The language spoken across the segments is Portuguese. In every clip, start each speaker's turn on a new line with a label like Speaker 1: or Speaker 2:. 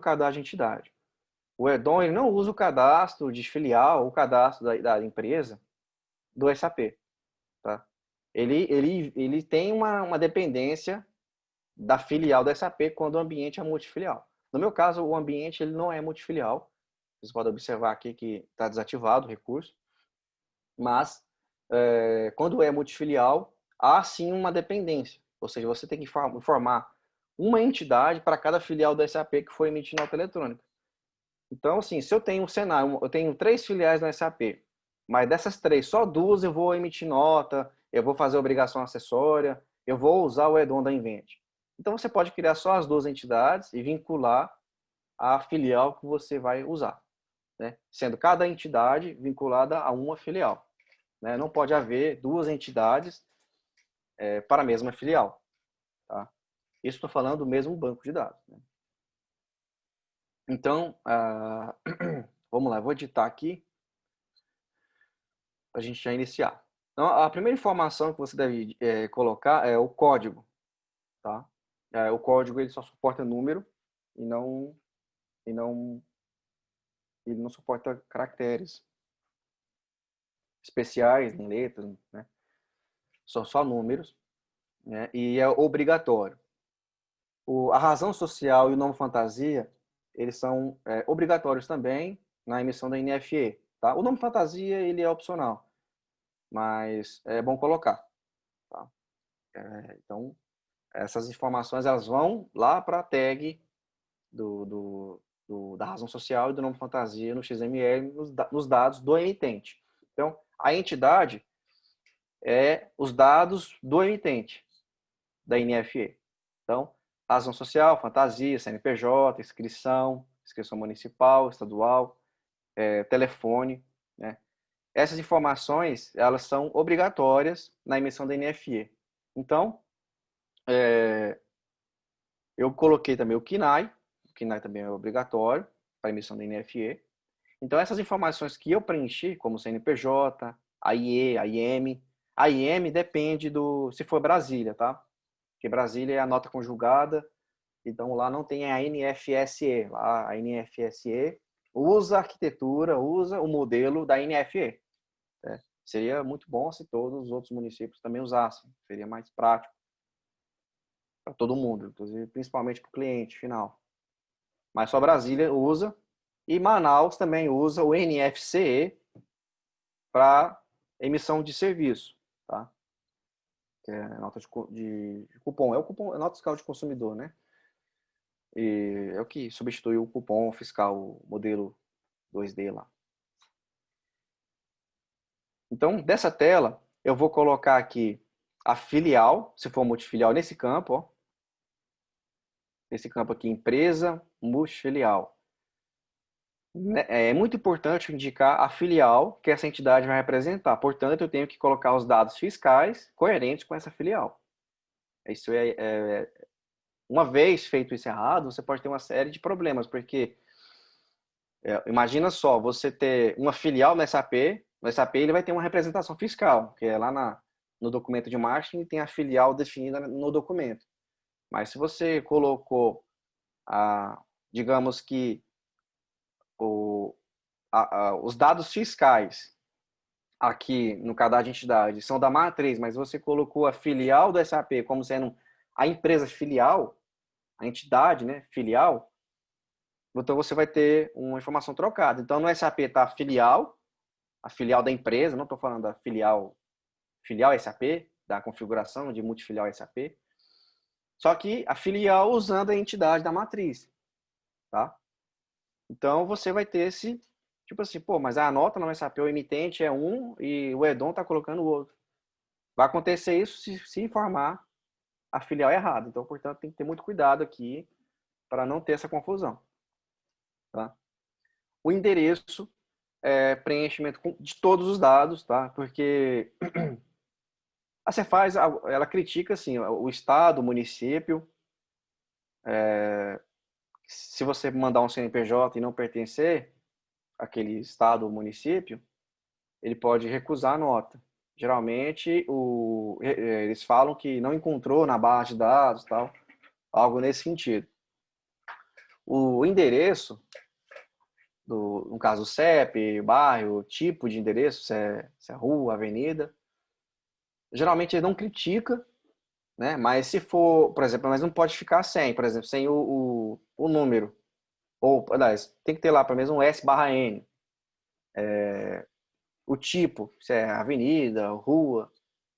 Speaker 1: cadastro de entidade. O Edom ele não usa o cadastro de filial, o cadastro da empresa do SAP. Tá? Ele tem uma dependência da filial do SAP quando o ambiente é multifilial. No meu caso, o ambiente ele não é multifilial. Vocês podem observar aqui que está desativado o recurso. Mas, quando é multifilial, há sim uma dependência. Ou seja, você tem que informar uma entidade para cada filial do SAP que foi emitir nota eletrônica. Então, assim, se eu tenho um cenário, eu tenho 3 filiais no SAP, mas dessas 3, só 2 eu vou emitir nota, eu vou fazer obrigação acessória, eu vou usar o Edom da Invent. Então, você pode criar só as 2 entidades e vincular a filial que você vai usar, né? Sendo cada entidade vinculada a uma filial. Né? Não pode haver 2 entidades para a mesma filial. Tá? Isso estou falando do mesmo banco de dados. Né? Então, vamos lá, eu vou editar aqui para a gente já iniciar. Então, a primeira informação que você deve colocar é o código. Tá? O código ele só suporta número e ele não suporta caracteres especiais, nem letras, né? Só números, né? E é obrigatório. A razão social e o nome fantasia, eles são obrigatórios também na emissão da NFE. Tá? O nome fantasia ele é opcional, mas é bom colocar. Tá? Então, essas informações elas vão lá para a tag da razão social e do nome fantasia no XML, nos dados do emitente. Então, a entidade é os dados do emitente, da NFE. Então, razão social, fantasia, CNPJ, inscrição municipal, estadual, telefone, né? Essas informações, elas são obrigatórias na emissão da NFE. Então, eu coloquei também o KNAI também é obrigatório para emissão da NFE. Então, essas informações que eu preenchi, como CNPJ, AIE, AIM, AIM depende se for Brasília, tá? Porque Brasília é a nota conjugada, então lá não tem a NFSE. Lá a NFSE usa a arquitetura, usa o modelo da NFE. Né? Seria muito bom se todos os outros municípios também usassem. Seria mais prático para todo mundo, inclusive principalmente para o cliente final. Mas só Brasília usa e Manaus também usa o NFCE para emissão de serviço, tá? Que é a nota de cupom. É o cupom, é a nota fiscal de consumidor, né? E é o que substitui o cupom fiscal, o modelo 2D lá. Então, dessa tela, eu vou colocar aqui a filial, se for multifilial, nesse campo, ó. Esse campo aqui, empresa multifilial. É muito importante indicar a filial que essa entidade vai representar. Portanto, eu tenho que colocar os dados fiscais coerentes com essa filial. Isso uma vez feito isso errado, você pode ter uma série de problemas, porque imagina só, você ter uma filial no SAP ele vai ter uma representação fiscal, que é lá no documento de marketing tem a filial definida no documento. Mas se você colocou, digamos que os dados fiscais aqui no cadastro de entidade são da matriz, mas você colocou a filial do SAP como sendo a empresa filial, a entidade, né, filial, então você vai ter uma informação trocada. Então no SAP está a filial da empresa, não estou falando da filial SAP, da configuração de multifilial SAP, só que a filial usando a entidade da matriz, tá? Então você vai ter esse, tipo assim, pô, mas a nota no SAP, o emitente é um e o Edom está colocando o outro. Vai acontecer isso se informar a filial errada. Então, portanto, tem que ter muito cuidado aqui para não ter essa confusão. Tá? O endereço é preenchimento de todos os dados, tá? Porque a Cefaz, ela critica assim, o estado, o município. Se você mandar um CNPJ e não pertencer àquele estado ou município, ele pode recusar a nota. Geralmente, eles falam que não encontrou na base de dados, tal, algo nesse sentido. O endereço, no caso CEP, bairro, tipo de endereço, se é rua, avenida, geralmente ele não critica, né? Mas se for, por exemplo, mas não pode ficar sem, por exemplo, sem o número. Ou, aliás, tem que ter lá pelo menos um S/N. O tipo, se é avenida, rua,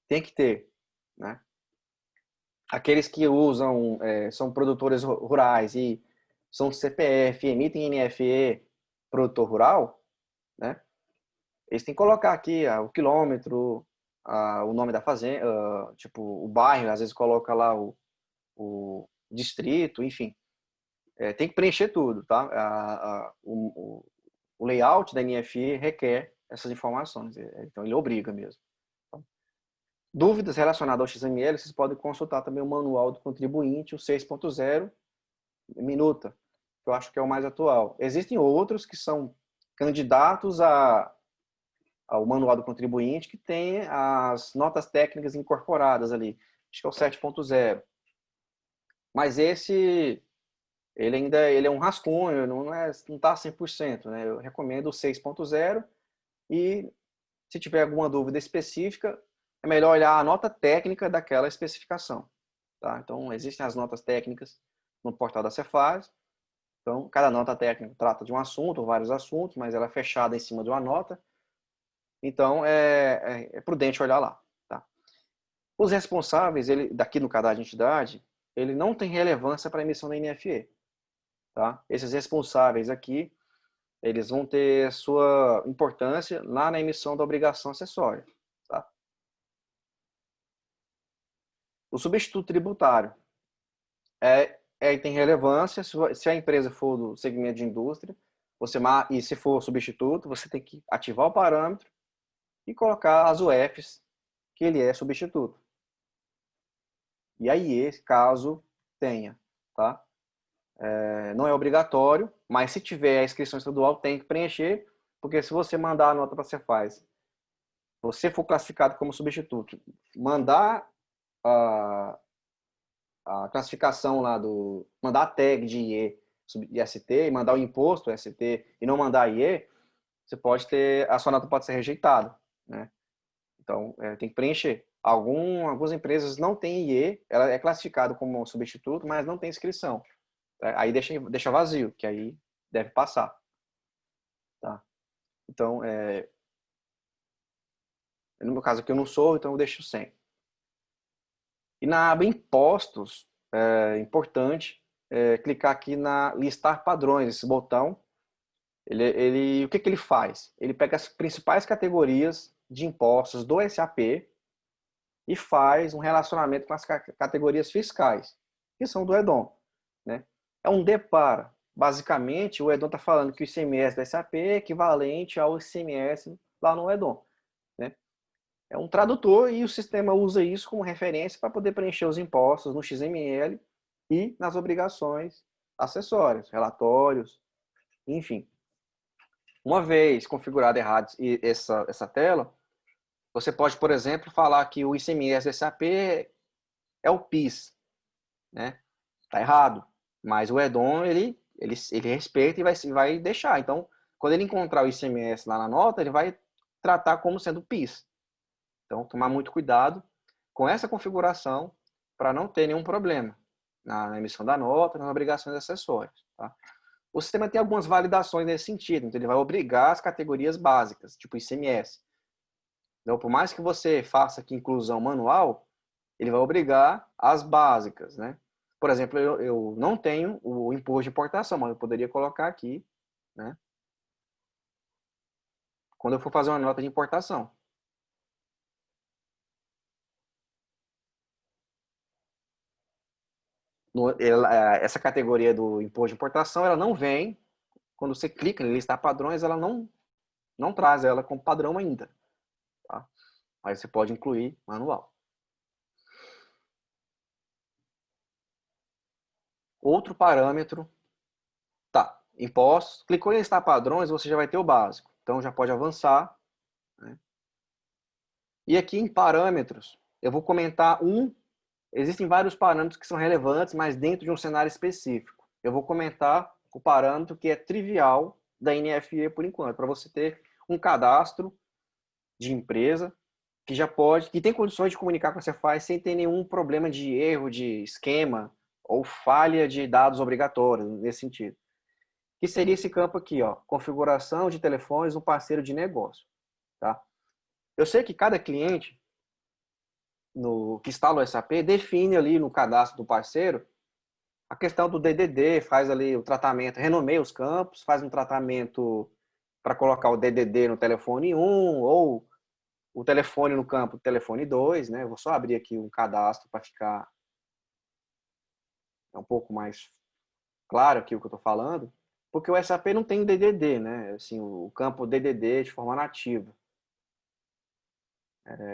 Speaker 1: tem que ter, né? Aqueles que usam, são produtores rurais e são CPF, emitem NFE, produtor rural, né? Eles têm que colocar aqui o quilômetro, o nome da fazenda, tipo, o bairro, às vezes coloca lá o distrito, enfim. Tem que preencher tudo, tá? O layout da NFE requer essas informações, então ele obriga mesmo. Dúvidas relacionadas ao XML, vocês podem consultar também o manual do contribuinte, o 6.0, Minuta, que eu acho que é o mais atual. Existem outros que são candidatos ao manual do contribuinte, que tem as notas técnicas incorporadas ali. Acho que é o 7.0. Mas esse, ele é um rascunho, não está 100%, né? Eu recomendo o 6.0 e se tiver alguma dúvida específica, é melhor olhar a nota técnica daquela especificação. Tá? Então, existem as notas técnicas no portal da Cefaz. Então, cada nota técnica trata de um assunto, ou vários assuntos, mas ela é fechada em cima de uma nota. Então, é prudente olhar lá. Tá? Os responsáveis, daqui no cadastro de entidade, ele não tem relevância para a emissão da NFE. Tá? Esses responsáveis aqui, eles vão ter sua importância lá na emissão da obrigação acessória. Tá? O substituto tributário tem relevância se a empresa for do segmento de indústria, e se for substituto, você tem que ativar o parâmetro e colocar as UFs que ele é substituto. E aí, caso tenha, tá? Não é obrigatório, mas se tiver a inscrição estadual, tem que preencher, porque se você mandar a nota para a Cefaz, você for classificado como substituto, mandar a classificação lá mandar a tag de IE e ST, e mandar o imposto ST e não mandar IE, a sua nota pode ser rejeitada, né? Então, tem que preencher. Algumas empresas não têm IE, ela é classificada como substituto, mas não tem inscrição. Aí deixa vazio, que aí deve passar. Tá? Então, no meu caso aqui eu não sou, então eu deixo sem. E na aba Impostos, é importante clicar aqui na Listar Padrões, esse botão. O que ele faz? Ele pega as principais categorias de impostos do SAP e faz um relacionamento com as categorias fiscais, que são do EDON. Né? É um depara. Basicamente, o EDON está falando que o ICMS do SAP é equivalente ao ICMS lá no EDON. Né? É um tradutor e o sistema usa isso como referência para poder preencher os impostos no XML e nas obrigações acessórias, relatórios, enfim. Uma vez configurada errado essa tela, você pode, por exemplo, falar que o ICMS do SAP é o PIS. Né? Tá errado. Mas o EDON, ele respeita e vai deixar. Então, quando ele encontrar o ICMS lá na nota, ele vai tratar como sendo PIS. Então, tomar muito cuidado com essa configuração para não ter nenhum problema na emissão da nota, nas obrigações acessórias. Tá? O sistema tem algumas validações nesse sentido, então ele vai obrigar as categorias básicas, tipo ICMS. Então, por mais que você faça aqui inclusão manual, ele vai obrigar as básicas, né? Por exemplo, eu não tenho o imposto de importação, mas eu poderia colocar aqui, né? Quando eu for fazer uma nota de importação. Essa categoria do imposto de importação, ela não vem, quando você clica em listar padrões, ela não traz ela como padrão ainda. Tá? Mas você pode incluir manual. Outro parâmetro, tá, impostos. Clicou em listar padrões, você já vai ter o básico. Então já pode avançar. Né? E aqui em parâmetros, eu vou comentar existem vários parâmetros que são relevantes, mas dentro de um cenário específico. Eu vou comentar o parâmetro que é trivial da NFE por enquanto, para você ter um cadastro de empresa que já pode, que tem condições de comunicar com a Cefaz sem ter nenhum problema de erro de esquema ou falha de dados obrigatórios nesse sentido. Que seria esse campo aqui, ó, configuração de telefones no parceiro de negócio, tá? Eu sei que cada cliente que instala o SAP define ali no cadastro do parceiro a questão do DDD, faz ali o tratamento, renomeia os campos, faz um tratamento para colocar o DDD no telefone 1 ou o telefone no campo telefone 2, né? Eu vou só abrir aqui um cadastro para ficar um pouco mais claro aqui o que eu estou falando, porque o SAP não tem DDD, né? Assim, o campo DDD de forma nativa.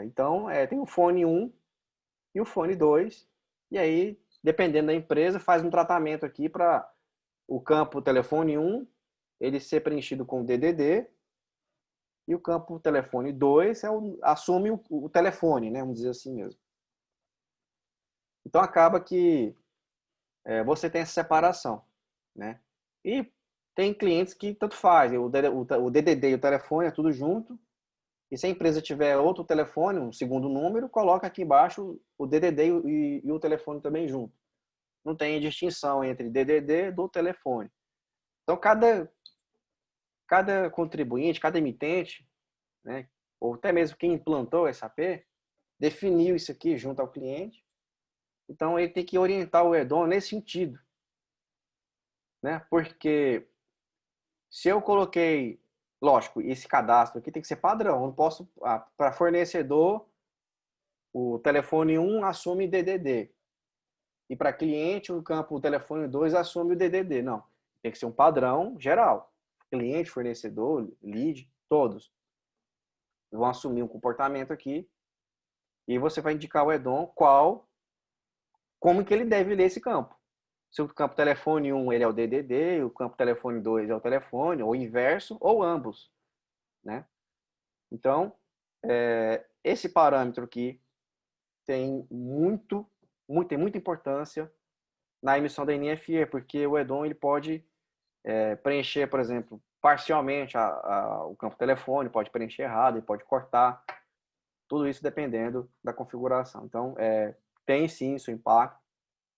Speaker 1: Então, tem o fone 1 e o fone 2, e aí, dependendo da empresa, faz um tratamento aqui para o campo telefone 1 ele ser preenchido com DDD, e o campo telefone 2 assume o telefone, né? Vamos dizer assim mesmo. Então, acaba que você tem essa separação, né? E tem clientes que tanto faz, o DDD e o telefone é tudo junto, e se a empresa tiver outro telefone, um segundo número, coloca aqui embaixo o DDD e o telefone também junto. Não tem distinção entre DDD do telefone. Então, cada contribuinte, cada emitente, né, ou até mesmo quem implantou o SAP, definiu isso aqui junto ao cliente. Então, ele tem que orientar o EDON nesse sentido, né? Porque se eu coloquei, lógico, esse cadastro aqui tem que ser padrão. Eu não posso, para fornecedor, o telefone 1 assume DDD. E para cliente, o campo o telefone 2 assume o DDD. Não, tem que ser um padrão geral. Cliente, fornecedor, lead, todos vão assumir um comportamento aqui e você vai indicar ao EDON como que ele deve ler esse campo. Se o campo telefone 1 ele é o DDD, o campo telefone 2 é o telefone, ou inverso, ou ambos, né? Então, esse parâmetro aqui tem tem muita importância na emissão da NFE, porque o EDON ele pode preencher, por exemplo, parcialmente o campo telefone, pode preencher errado, ele pode cortar, tudo isso dependendo da configuração. Então, tem sim seu impacto,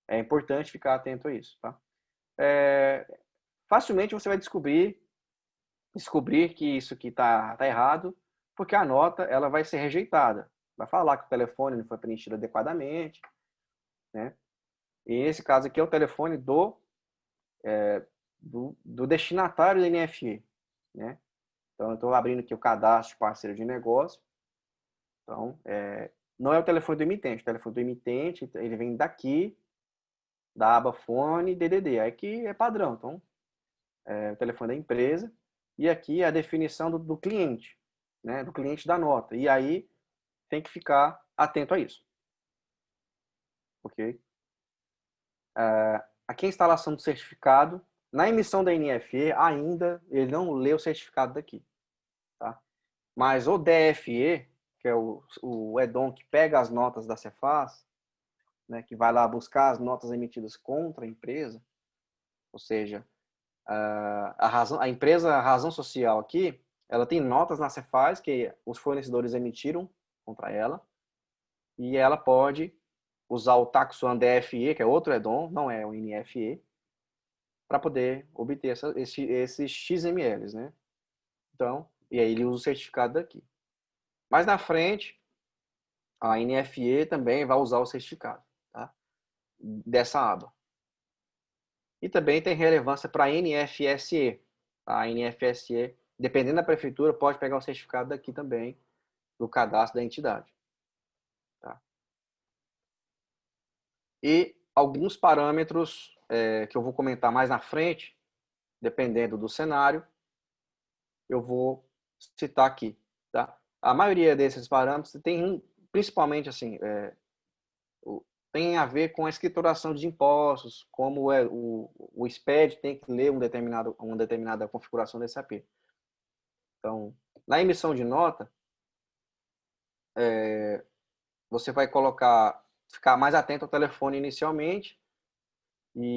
Speaker 1: é importante ficar atento a isso, tá? Facilmente você vai descobrir que isso aqui tá errado, porque a nota ela vai ser rejeitada. Vai falar que o telefone não foi preenchido adequadamente, né? E nesse caso aqui é o telefone do destinatário da NFE, né? Então, eu estou abrindo aqui o cadastro de parceiro de negócio. Então, não é o telefone do emitente. O telefone do emitente, ele vem daqui, da aba fone DDD. Aqui é padrão. Então, o telefone da empresa. E aqui é a definição do cliente, né? Do cliente da nota. E aí, tem que ficar atento a isso. Ok? Aqui a instalação do certificado. Na emissão da NFE, ainda ele não lê o certificado daqui. Tá? Mas o DFE, que é o EDON que pega as notas da Cefaz, né, que vai lá buscar as notas emitidas contra a empresa, ou seja, a empresa, a razão social aqui, ela tem notas na Cefaz que os fornecedores emitiram contra ela, e ela pode usar o Taxon DFE, que é outro EDON, não é o NFE, para poder obter esses XMLs, né? Então, e aí ele usa o certificado daqui. Mais na frente, a NFE também vai usar o certificado, tá? Dessa aba. E também tem relevância para a NFSE. A NFSE, dependendo da prefeitura, pode pegar o certificado daqui também, do cadastro da entidade. Tá? E alguns parâmetros que eu vou comentar mais na frente, dependendo do cenário, eu vou citar aqui. Tá? A maioria desses parâmetros tem, principalmente, assim, tem a ver com a escrituração de impostos, como o SPED tem que ler uma determinada configuração desse AP. Então, na emissão de nota, você vai ficar mais atento ao telefone inicialmente,